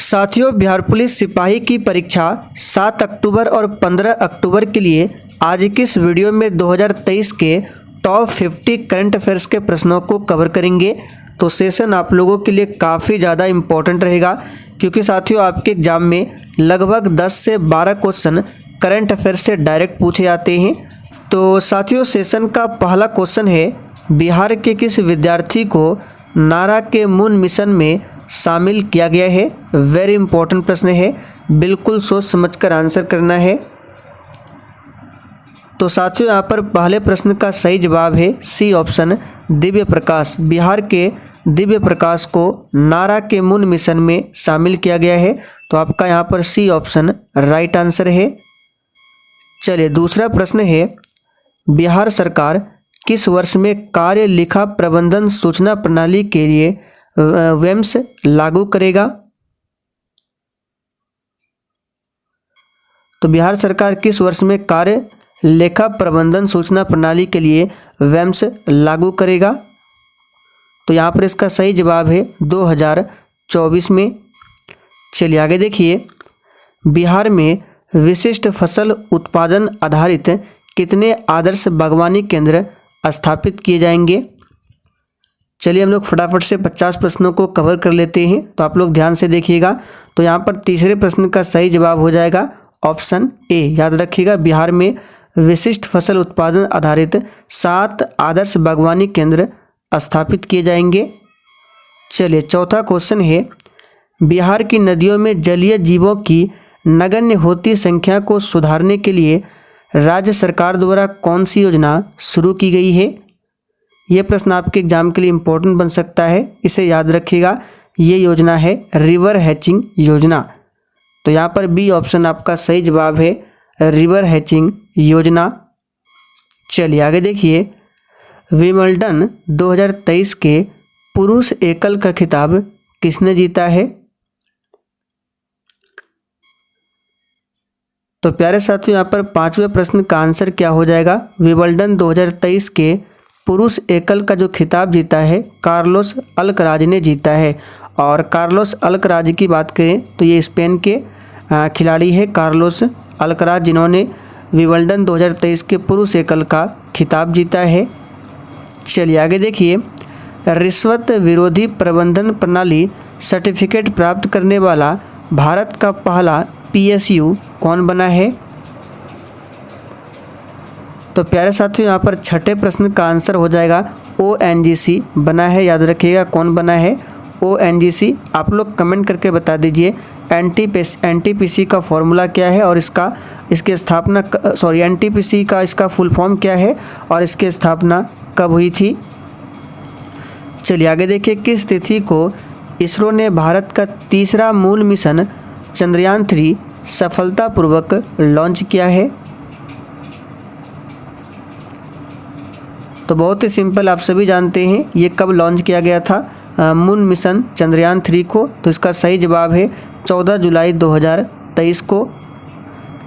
साथियों, बिहार पुलिस सिपाही की परीक्षा 7 अक्टूबर और 15 अक्टूबर के लिए आज की इस वीडियो में 2023 के टॉप 50 करंट अफेयर्स के प्रश्नों को कवर करेंगे। तो सेशन आप लोगों के लिए काफ़ी ज़्यादा इम्पोर्टेंट रहेगा, क्योंकि साथियों आपके एग्जाम में लगभग 10 से 12 क्वेश्चन करंट अफेयर्स से डायरेक्ट पूछे जाते हैं। तो साथियों सेशन का पहला क्वेश्चन है, बिहार के किस विद्यार्थी को नारा के मून मिशन में शामिल किया गया है। वेरी इंपॉर्टेंट प्रश्न है, बिल्कुल सोच समझकर आंसर करना है। तो साथियों यहाँ पर पहले प्रश्न का सही जवाब है सी ऑप्शन, दिव्य प्रकाश। बिहार के दिव्य प्रकाश को नारा के मून मिशन में शामिल किया गया है। तो आपका यहाँ पर सी ऑप्शन राइट आंसर है। चलिए दूसरा प्रश्न है, बिहार सरकार किस वर्ष में कार्य लेखा प्रबंधन सूचना प्रणाली के लिए वेम्स लागू करेगा। तो बिहार सरकार किस वर्ष में कार्य लेखा प्रबंधन सूचना प्रणाली के लिए वेम्स लागू करेगा। तो यहाँ पर इसका सही जवाब है 2024 में। चलिए आगे देखिए, बिहार में विशिष्ट फसल उत्पादन आधारित कितने आदर्श बागवानी केंद्र स्थापित किए जाएंगे। चलिए हम लोग फटाफट से 50 प्रश्नों को कवर कर लेते हैं। तो आप लोग ध्यान से देखिएगा। तो यहाँ पर तीसरे प्रश्न का सही जवाब हो जाएगा ऑप्शन ए। याद रखिएगा, बिहार में विशिष्ट फसल उत्पादन आधारित 7 आदर्श बागवानी केंद्र स्थापित किए जाएंगे। चलिए चौथा क्वेश्चन है, बिहार की नदियों में जलीय जीवों की नगण्य होती संख्या को सुधारने के लिए राज्य सरकार द्वारा कौन सी योजना शुरू की गई है। ये प्रश्न आपके एग्जाम के लिए इम्पोर्टेंट बन सकता है, इसे याद रखिएगा। ये योजना है रिवर हैचिंग योजना। तो यहाँ पर बी ऑप्शन आपका सही जवाब है, रिवर हैचिंग योजना। चलिए आगे देखिए, विंबलडन 2023 के पुरुष एकल का खिताब किसने जीता है। तो प्यारे साथियों यहाँ पर पांचवें प्रश्न का आंसर क्या हो जाएगा। विंबलडन 2023 के पुरुष एकल का जो खिताब जीता है कार्लोस अल्कराज ने जीता है। और कार्लोस अल्कराज की बात करें तो ये स्पेन के खिलाड़ी है कार्लोस अल्कराज, जिन्होंने विंबलडन 2023 के पुरुष एकल का खिताब जीता है। चलिए आगे देखिए, रिश्वत विरोधी प्रबंधन प्रणाली सर्टिफिकेट प्राप्त करने वाला भारत का पहला PSU कौन बना है। तो प्यारे साथियों यहाँ पर छठे प्रश्न का आंसर हो जाएगा ONGC बना है। याद रखिएगा कौन बना है, ONGC। आप लोग कमेंट करके बता दीजिए NTPC का फॉर्मूला क्या है और इसकी स्थापना NTPC का इसका फुल फॉर्म क्या है और इसकी स्थापना कब हुई थी। चलिए आगे देखिए, किस तिथि को इसरो ने भारत का तीसरा मून मिशन चंद्रयान 3 सफलतापूर्वक लॉन्च किया है। तो बहुत ही सिंपल, आप सभी जानते हैं ये कब लॉन्च किया गया था मून मिशन चंद्रयान 3 को। तो इसका सही जवाब है 14 जुलाई 2023 को।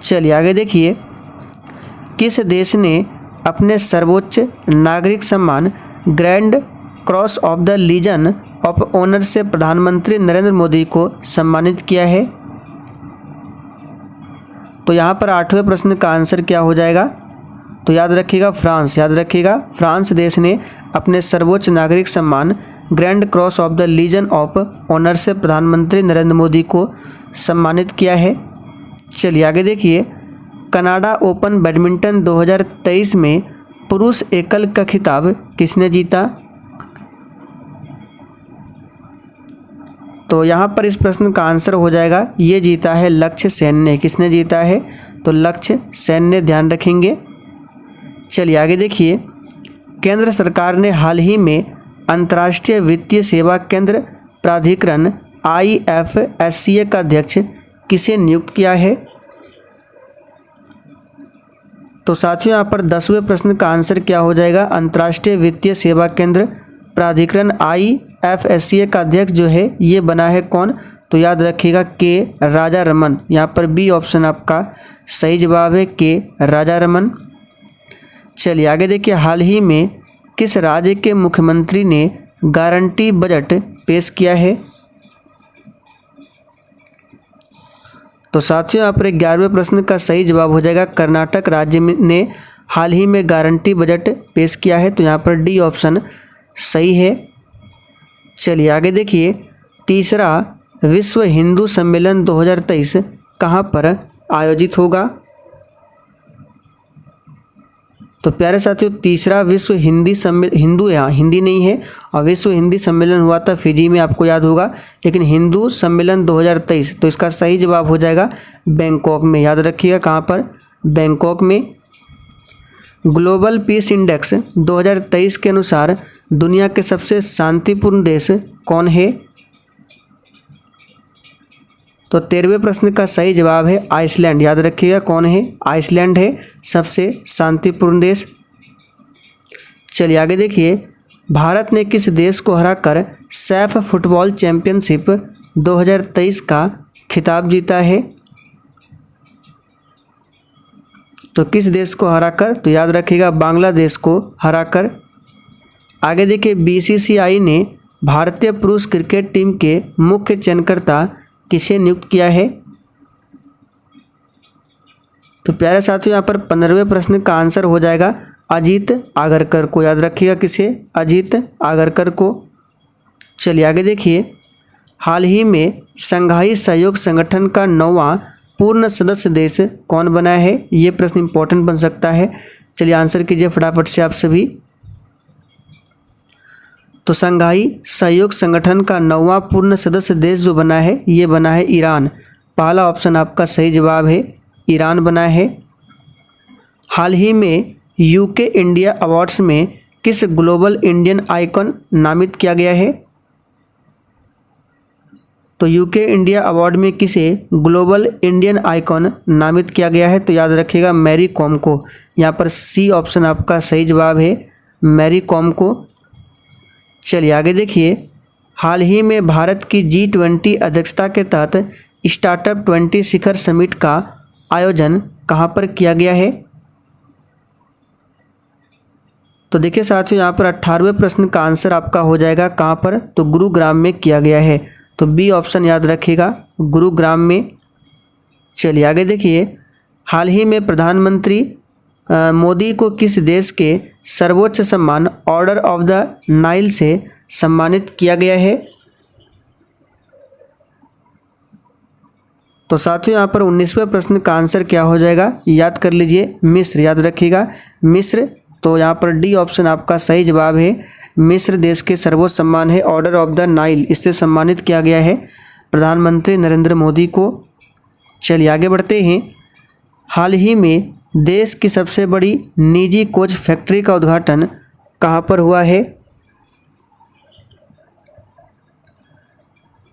चलिए आगे देखिए, किस देश ने अपने सर्वोच्च नागरिक सम्मान Grand Cross of the Legion of Honour से प्रधानमंत्री नरेंद्र मोदी को सम्मानित किया है। तो यहाँ पर आठवें प्रश्न का आंसर क्या हो जाएगा। तो याद रखिएगा फ्रांस। याद रखिएगा फ्रांस देश ने अपने सर्वोच्च नागरिक सम्मान Grand Cross of the Legion of Honour से प्रधानमंत्री नरेंद्र मोदी को सम्मानित किया है। चलिए आगे देखिए, कनाडा ओपन बैडमिंटन 2023 में पुरुष एकल का खिताब किसने जीता। तो यहाँ पर इस प्रश्न का आंसर हो जाएगा, ये जीता है लक्ष्य सेन ने। किसने जीता है, तो लक्ष्य सेन ने, ध्यान रखेंगे। चलिए आगे देखिए, केंद्र सरकार ने हाल ही में अंतर्राष्ट्रीय वित्तीय सेवा केंद्र प्राधिकरण IFSCA का अध्यक्ष किसे नियुक्त किया है। तो साथियों यहाँ पर 10वें प्रश्न का आंसर क्या हो जाएगा, अंतर्राष्ट्रीय वित्तीय सेवा केंद्र प्राधिकरण IFSCA का अध्यक्ष जो है ये बना है कौन। तो याद रखिएगा के राजा रमन। यहाँ पर बी ऑप्शन आपका सही जवाब है, के राजा रमन। चलिए आगे देखिए, हाल ही में किस राज्य के मुख्यमंत्री ने गारंटी बजट पेश किया है। तो साथियों यहाँ पर 11वें प्रश्न का सही जवाब हो जाएगा कर्नाटक राज्य ने हाल ही में गारंटी बजट पेश किया है। तो यहाँ पर डी ऑप्शन सही है। चलिए आगे देखिए, तीसरा विश्व हिंदू सम्मेलन 2023 कहाँ पर आयोजित होगा। तो प्यारे साथियों, तीसरा विश्व हिंदी सम्मेलन, हिंदू यहाँ हिंदी नहीं है, और विश्व हिंदी सम्मेलन हुआ था फिजी में, आपको याद होगा, लेकिन हिंदू सम्मेलन 2023, तो इसका सही जवाब हो जाएगा बैंकॉक में। याद रखिएगा कहाँ पर, बैंकॉक में। ग्लोबल पीस इंडेक्स 2023 के अनुसार दुनिया के सबसे शांतिपूर्ण देश कौन है। तो 13वें प्रश्न का सही जवाब है आइसलैंड। याद रखिएगा कौन है, आइसलैंड है सबसे शांतिपूर्ण देश। चलिए आगे देखिए, भारत ने किस देश को हराकर सैफ फुटबॉल चैंपियनशिप 2023 का खिताब जीता है। तो किस देश को हराकर, तो याद रखिएगा बांग्लादेश को हराकर। आगे देखिए, बीसीसीआई ने भारतीय पुरुष क्रिकेट टीम के मुख्य चयनकर्ता किसे नियुक्त किया है। तो प्यारे साथियों, यहाँ पर 15वें प्रश्न का आंसर हो जाएगा अजीत आगरकर को। याद रखिएगा किसे, अजीत आगरकर को। चलिए आगे देखिए, हाल ही में संघाई सहयोग संगठन का 9वां पूर्ण सदस्य देश कौन बना है। ये प्रश्न इंपॉर्टेंट बन सकता है। चलिए आंसर कीजिए फटाफट से आप सभी। तो संघाई सहयोग संगठन का 9वां पूर्ण सदस्य देश जो बना है, ये बना है ईरान। पहला ऑप्शन आपका सही जवाब है, ईरान बना है। हाल ही में यूके इंडिया अवार्ड्स में किस ग्लोबल इंडियन आइकॉन नामित किया गया है। तो यूके इंडिया अवार्ड में किसे ग्लोबल इंडियन आइकॉन नामित किया गया है। तो याद रखिएगा मैरी कॉम को। यहाँ पर सी ऑप्शन आपका सही जवाब है, मैरी कॉम को। चलिए आगे देखिए, हाल ही में भारत की G20 अध्यक्षता के तहत स्टार्टअप 20 शिखर समिट का आयोजन कहाँ पर किया गया है। तो देखिए साथियों, यहाँ पर 18वें प्रश्न का आंसर आपका हो जाएगा कहाँ पर, तो गुरुग्राम में किया गया है। तो बी ऑप्शन याद रखिएगा, गुरुग्राम में। चलिए आगे देखिए, हाल ही में प्रधानमंत्री मोदी को किस देश के सर्वोच्च सम्मान ऑर्डर ऑफ द नाइल से सम्मानित किया गया है। तो साथियों, यहाँ पर 19वें प्रश्न का आंसर क्या हो जाएगा, याद कर लीजिए, मिस्र। याद रखिएगा मिस्र। तो यहाँ पर डी ऑप्शन आपका सही जवाब है, मिस्र देश के सर्वोच्च सम्मान है ऑर्डर ऑफ द नाइल, इससे सम्मानित किया गया है प्रधानमंत्री नरेंद्र मोदी को। चलिए आगे बढ़ते हैं, हाल ही में देश की सबसे बड़ी निजी कोच फैक्ट्री का उद्घाटन कहाँ पर हुआ है।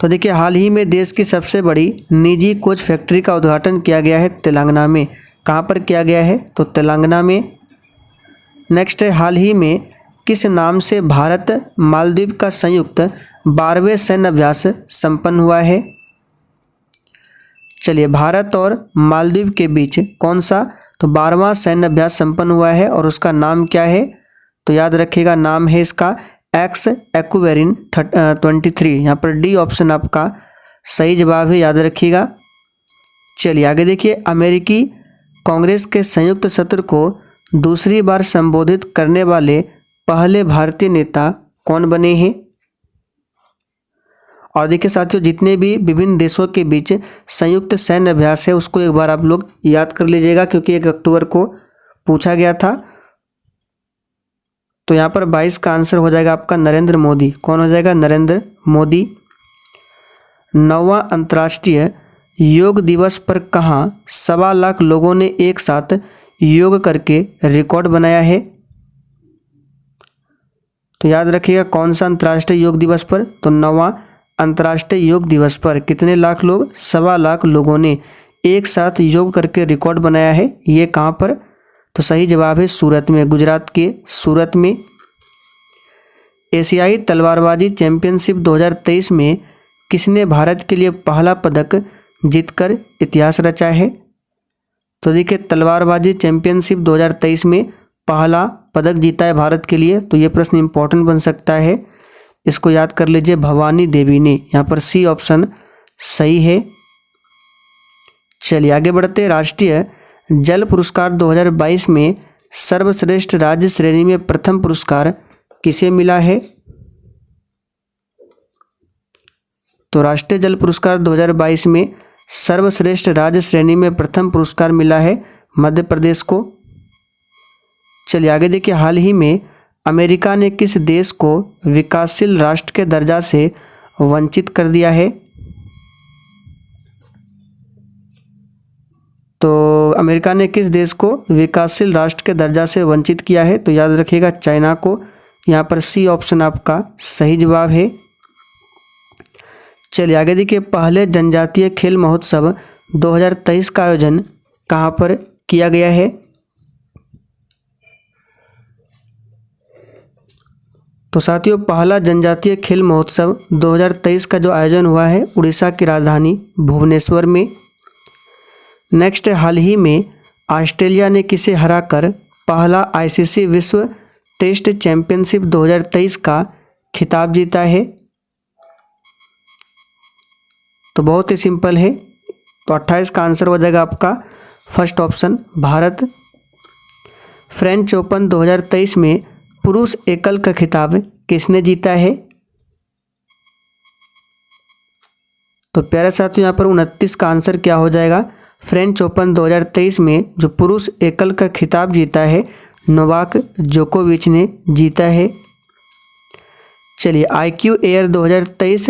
तो देखिए, हाल ही में देश की सबसे बड़ी निजी कोच फैक्ट्री का उद्घाटन किया गया है तेलंगाना में। कहाँ पर किया गया है, तो तेलंगाना में। नेक्स्ट है, हाल ही में किस नाम से भारत मालदीव का संयुक्त 12वें सैन्य अभ्यास संपन्न हुआ है। चलिए, भारत और मालदीव के बीच कौन सा, तो 12वां सैन्य अभ्यास संपन्न हुआ है, और उसका नाम क्या है। तो याद रखिएगा नाम है इसका एक्स एक्वेरिन 23। यहाँ पर डी ऑप्शन आपका सही जवाब है, याद रखिएगा। चलिए आगे देखिए, अमेरिकी कांग्रेस के संयुक्त सत्र को दूसरी बार संबोधित करने वाले पहले भारतीय नेता कौन बने हैं। और देखिए साथियों, जितने भी विभिन्न देशों के बीच संयुक्त सैन्य अभ्यास है उसको एक बार आप लोग याद कर लीजिएगा, क्योंकि 1 अक्टूबर को पूछा गया था। तो यहाँ पर 22 का आंसर हो जाएगा आपका नरेंद्र मोदी। कौन हो जाएगा, नरेंद्र मोदी। 9वां अंतर्राष्ट्रीय योग दिवस पर कहाँ 1.25 लाख लोगों ने एक साथ योग करके रिकॉर्ड बनाया है। तो याद रखिएगा कौन सा अंतर्राष्ट्रीय योग दिवस पर, तो 9वां अंतर्राष्ट्रीय योग दिवस पर कितने लाख लोग, 1.25 लाख लोगों ने एक साथ योग करके रिकॉर्ड बनाया है। ये कहाँ पर, तो सही जवाब है सूरत में, गुजरात के सूरत में। एशियाई तलवारबाजी चैंपियनशिप 2023 में किसने भारत के लिए पहला पदक जीतकर इतिहास रचा है। तो देखिए, तलवारबाजी चैंपियनशिप 2023 में पहला पदक जीता है भारत के लिए। तो ये प्रश्न इंपॉर्टेंट बन सकता है, इसको याद कर लीजिए, भवानी देवी ने। यहाँ पर सी ऑप्शन सही है। चलिए आगे बढ़ते हैं। राष्ट्रीय जल पुरस्कार 2022 में सर्वश्रेष्ठ राज्य श्रेणी में प्रथम पुरस्कार किसे मिला है? तो राष्ट्रीय जल पुरस्कार 2022 में सर्वश्रेष्ठ राज्य श्रेणी में प्रथम पुरस्कार मिला है मध्य प्रदेश को। चलिए आगे देखिए, हाल ही में अमेरिका ने किस देश को विकासशील राष्ट्र के दर्जा से वंचित कर दिया है? तो अमेरिका ने किस देश को विकासशील राष्ट्र के दर्जा से वंचित किया है? तो याद रखिएगा चाइना को। यहाँ पर सी ऑप्शन आपका सही जवाब है। चलिए आगे देखिए, पहले जनजातीय खेल महोत्सव 2023 का आयोजन कहाँ पर किया गया है? तो साथियों, पहला जनजातीय खेल महोत्सव 2023 का जो आयोजन हुआ है उड़ीसा की राजधानी भुवनेश्वर में। नेक्स्ट, हाल ही में ऑस्ट्रेलिया ने किसे हराकर पहला आईसीसी विश्व टेस्ट चैंपियनशिप 2023 का खिताब जीता है? तो बहुत ही सिंपल है, तो 28 का आंसर हो जाएगा आपका first option Bharat. French open 2023 में पुरुष एकल का खिताब किसने जीता है? तो प्यारे साथियों, यहाँ पर 29 का आंसर क्या हो जाएगा? फ्रेंच ओपन 2023 में जो पुरुष एकल का खिताब जीता है नोवाक जोकोविच ने जीता है। चलिए, IQ एयर 2023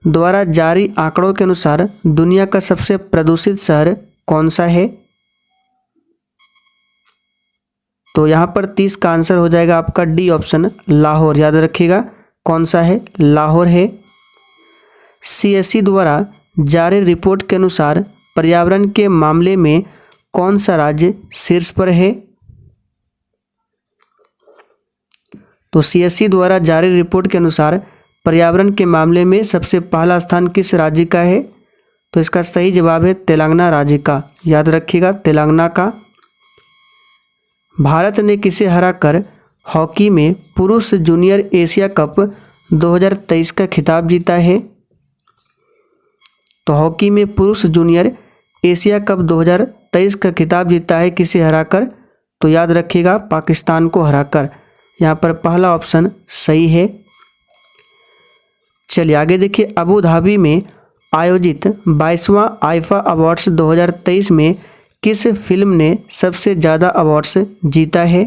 द्वारा जारी आंकड़ों के अनुसार दुनिया का सबसे प्रदूषित शहर कौन सा है? तो यहाँ पर 30 का आंसर हो जाएगा आपका डी ऑप्शन लाहौर। याद रखिएगा कौन सा है? लाहौर है। CSE द्वारा जारी रिपोर्ट के अनुसार पर्यावरण के मामले में कौन सा राज्य शीर्ष पर है? तो CSE द्वारा जारी रिपोर्ट के अनुसार पर्यावरण के मामले में सबसे पहला स्थान किस राज्य का है? तो इसका सही जवाब है तेलंगाना राज्य का। याद रखिएगा तेलंगाना का। भारत ने किसे हराकर हॉकी में पुरुष जूनियर एशिया कप 2023 का खिताब जीता है? तो हॉकी में पुरुष जूनियर एशिया कप 2023 का खिताब जीता है किसे हराकर? तो याद रखिएगा पाकिस्तान को हराकर। यहाँ पर पहला ऑप्शन सही है। चलिए आगे देखिए, अबू धाबी में आयोजित 22वां आईफा अवार्ड्स 2023 में किस फिल्म ने सबसे ज़्यादा अवार्ड्स जीता है?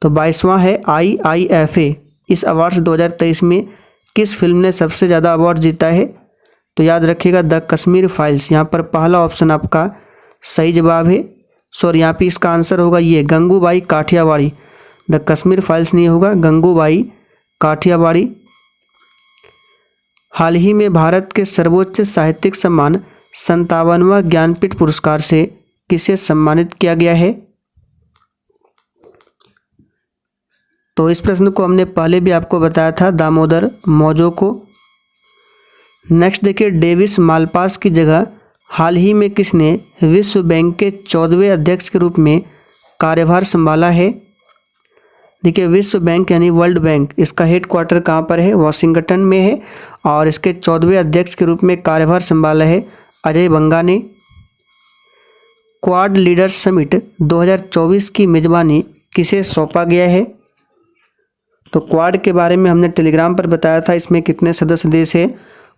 तो 22वां है IIFA। इस अवार्ड्स 2023 में किस फिल्म ने सबसे ज़्यादा अवार्ड जीता है? तो याद रखिएगा द कश्मीर फाइल्स। यहाँ पर पहला ऑप्शन आपका सही जवाब है। सॉरी, यहाँ पे इसका आंसर होगा ये गंगूबाई काठियावाड़ी। द कश्मीर फाइल्स नहीं होगा, गंगूबाई काठियावाड़ी। हाल ही में भारत के सर्वोच्च साहित्यिक सम्मान 57वां ज्ञानपीठ पुरस्कार से किसे सम्मानित किया गया है? तो इस प्रश्न को हमने पहले भी आपको बताया था, दामोदर मौजो को। नेक्स्ट देखिए, डेविस मालपास की जगह हाल ही में किसने विश्व बैंक के 14वें अध्यक्ष के रूप में कार्यभार संभाला है? देखिए, विश्व बैंक यानी वर्ल्ड बैंक, इसका हेडक्वार्टर कहाँ पर है? वाशिंगटन में है। और इसके 14वें अध्यक्ष के रूप में कार्यभार संभाला है अजय बंगा ने। क्वाड लीडर्स समिट 2024 की मेजबानी किसे सौंपा गया है? तो क्वाड के बारे में हमने टेलीग्राम पर बताया था, इसमें कितने सदस्य देश है,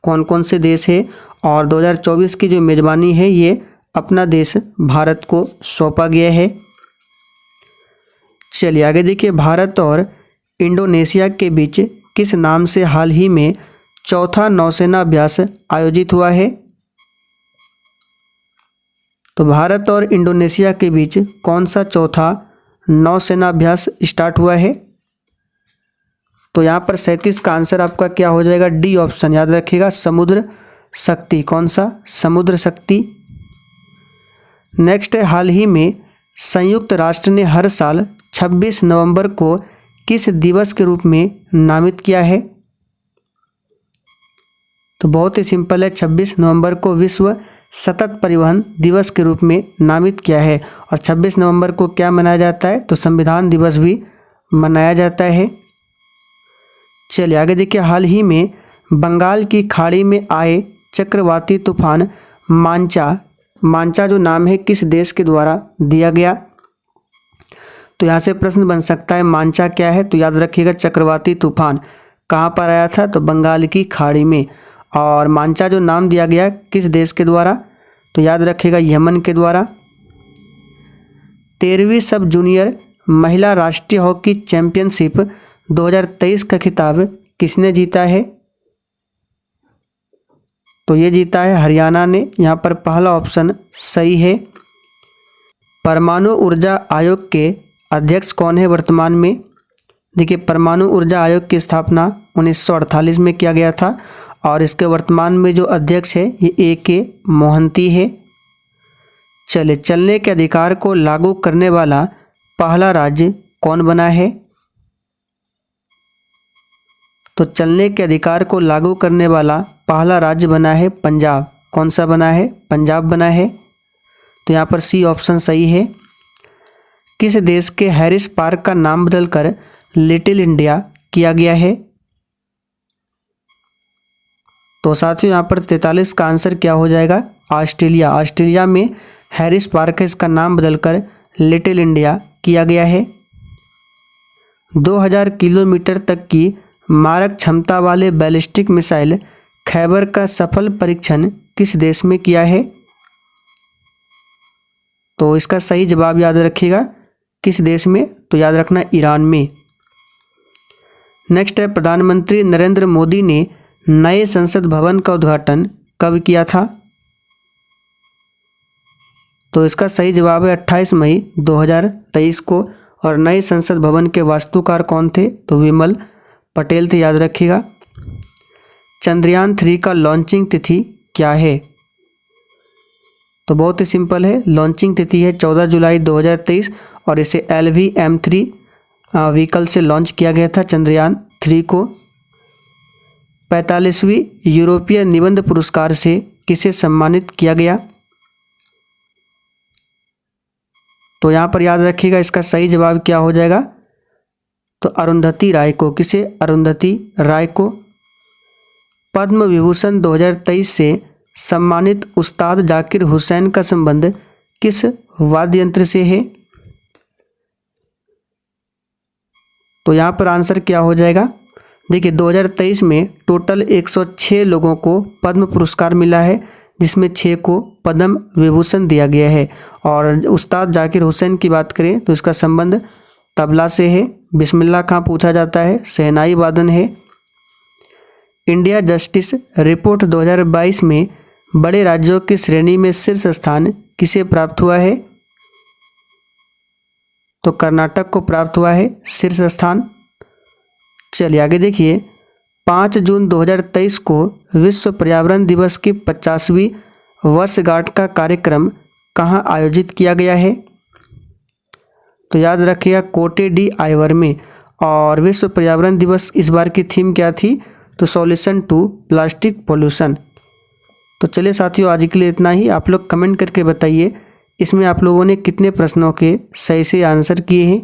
कौन कौन से देश है, और 2024 की जो मेजबानी है ये अपना देश भारत को सौंपा गया है। चलिए आगे देखिए, भारत और इंडोनेशिया के बीच किस नाम से हाल ही में चौथा नौसेना अभ्यास आयोजित हुआ है? तो भारत और इंडोनेशिया के बीच कौन सा चौथा नौसेना अभ्यास स्टार्ट हुआ है? तो यहाँ पर 37 का आंसर आपका क्या हो जाएगा? D option. याद रखिएगा समुद्र शक्ति। कौन सा? समुद्र शक्ति। नेक्स्ट है, हाल ही में संयुक्त राष्ट्र ने हर साल 26 नवंबर को किस दिवस के रूप में नामित किया है? तो बहुत ही सिंपल है, 26 नवंबर को विश्व सतत परिवहन दिवस के रूप में नामित किया है। और 26 नवंबर को क्या मनाया जाता है? तो संविधान दिवस भी मनाया जाता है। चलिए आगे देखिए, हाल ही में बंगाल की खाड़ी में आए चक्रवाती तूफान मांचा जो नाम है किस देश के द्वारा दिया गया? तो यहाँ से प्रश्न बन सकता है मांचा क्या है? तो याद रखिएगा चक्रवाती तूफान कहाँ पर आया था? तो बंगाल की खाड़ी में। और मांचा जो नाम दिया गया किस देश के द्वारा? तो याद रखिएगा यमन के द्वारा। 13वीं सब जूनियर महिला राष्ट्रीय हॉकी चैंपियनशिप 2023 का खिताब किसने जीता है? तो ये जीता है हरियाणा ने। यहाँ पर पहला ऑप्शन सही है। परमाणु ऊर्जा आयोग के अध्यक्ष कौन है वर्तमान में? देखिए, परमाणु ऊर्जा आयोग की स्थापना 1948 में किया गया था और इसके वर्तमान में जो अध्यक्ष है ये A.K. मोहंती है। चलिए, चलने के अधिकार को लागू करने वाला पहला राज्य कौन बना है? तो चलने के अधिकार को लागू करने वाला पहला राज्य बना है पंजाब। कौन सा बना है? पंजाब बना है। तो यहाँ पर सी ऑप्शन सही है। किस देश के हैरिस पार्क का नाम बदलकर लिटिल इंडिया किया गया है? तो साथियों यहाँ पर 43 का आंसर क्या हो जाएगा? ऑस्ट्रेलिया। ऑस्ट्रेलिया में हैरिस पार्क है, इसका नाम बदलकर लिटिल इंडिया किया गया है। 2000 किलोमीटर तक की मारक क्षमता वाले बैलिस्टिक मिसाइल खैबर का सफल परीक्षण किस देश में किया है? तो इसका सही जवाब याद रखिएगा किस देश में? तो याद रखना ईरान में। नेक्स्ट है, प्रधानमंत्री नरेंद्र मोदी ने नए संसद भवन का उद्घाटन कब किया था? तो इसका सही जवाब है 28 मई 2023 को। और नए संसद भवन के वास्तुकार कौन थे? तो विमल पटेल थे, याद रखिएगा। चंद्रयान 3 का लॉन्चिंग तिथि क्या है? तो बहुत ही सिंपल है, लॉन्चिंग तिथि है 14 जुलाई 2023 और इसे LVM-3 व्हीकल से लॉन्च किया गया था चंद्रयान 3 को। 45वीं यूरोपीय निबंध पुरस्कार से किसे सम्मानित किया गया? तो यहाँ पर याद रखिएगा इसका सही जवाब क्या हो जाएगा? तो अरुंधति राय को। किसे? अरुंधति राय को। पद्म विभूषण 2023 से सम्मानित उस्ताद जाकिर हुसैन का संबंध किस वाद्य यंत्र से है? तो यहाँ पर आंसर क्या हो जाएगा? देखिए, 2023 में टोटल 106 लोगों को पद्म पुरस्कार मिला है, जिसमें 6 को पद्म विभूषण दिया गया है। और उस्ताद जाकिर हुसैन की बात करें तो इसका संबंध तबला से है। बिस्मिल्लाह खां पूछा जाता है, शहनाई वादन है। इंडिया जस्टिस रिपोर्ट 2022 में बड़े राज्यों की श्रेणी में शीर्ष स्थान किसे प्राप्त हुआ है? तो कर्नाटक को प्राप्त हुआ है शीर्ष स्थान। चलिए आगे देखिए, 5 जून 2023 को विश्व पर्यावरण दिवस की 50वीं वर्षगांठ का कार्यक्रम कहाँ आयोजित किया गया है? तो याद रखिएगा कोटे डी आइवर में। और विश्व पर्यावरण दिवस इस बार की थीम क्या थी? तो सॉल्यूशन टू प्लास्टिक पोल्यूशन। तो चलिए साथियों, आज के लिए इतना ही। आप लोग कमेंट करके बताइए इसमें आप लोगों ने कितने प्रश्नों के सही से आंसर किए हैं।